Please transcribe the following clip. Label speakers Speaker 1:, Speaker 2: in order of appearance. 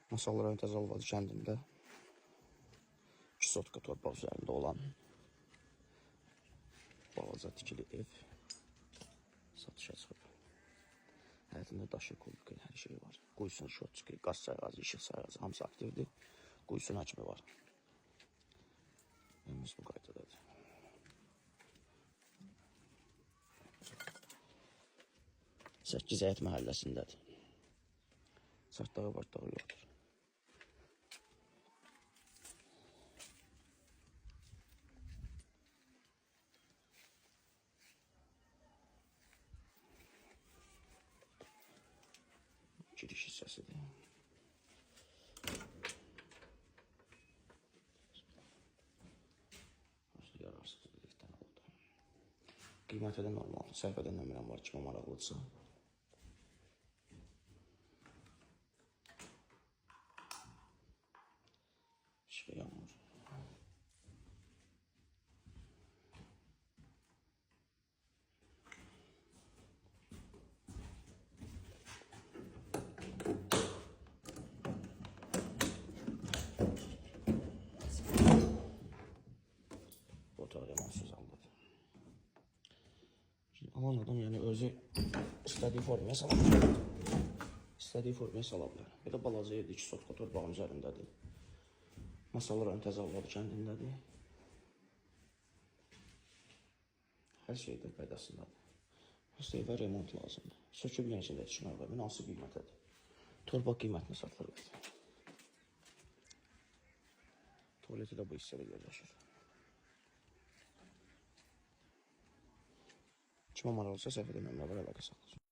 Speaker 1: Masallı rayon Təzəalvadı kəndində 2 sotka torpaq üzərində olan balaca tikili ev satışa çıxıb. Həyətində daşı, kubika, hər şey var. Quyusun, şotçuki, qaz sayğacı, işıq sayğacı hamısı aktivdir. Quyusun həcmi var. Evimiz bu qaydadadır. Səkkiz Həyət məhəlləsindədir. Sərtdağı vardağı yoxdur. Giriş hissəsidir. Yararsızlıqdan oldu. Qiyməti də normaldır. Səhifədə nömrəm var, kimə maraqlıdırsa. İşə yanmır. Otaq remontsuz alınır. Alan adam yəni özü istədiyi formaya sala bilər. İstədiyi formaya sala bilər. Belə balaca evdir, 2 sotka torpağın üzərindədir. Masallı rayon Təzəalvadı kəndindədir. Hər şey də qaydasındadır. Prosta evə remont lazımdır. Söküb yenisində düşmək var. Münasib qiymətədir. Torpaq qiymətinə satılır. Tuvaleti də bu hissədə yerləşir. Kimə maraqlısa səhifədə nömrə var, əlaqə saxlasın.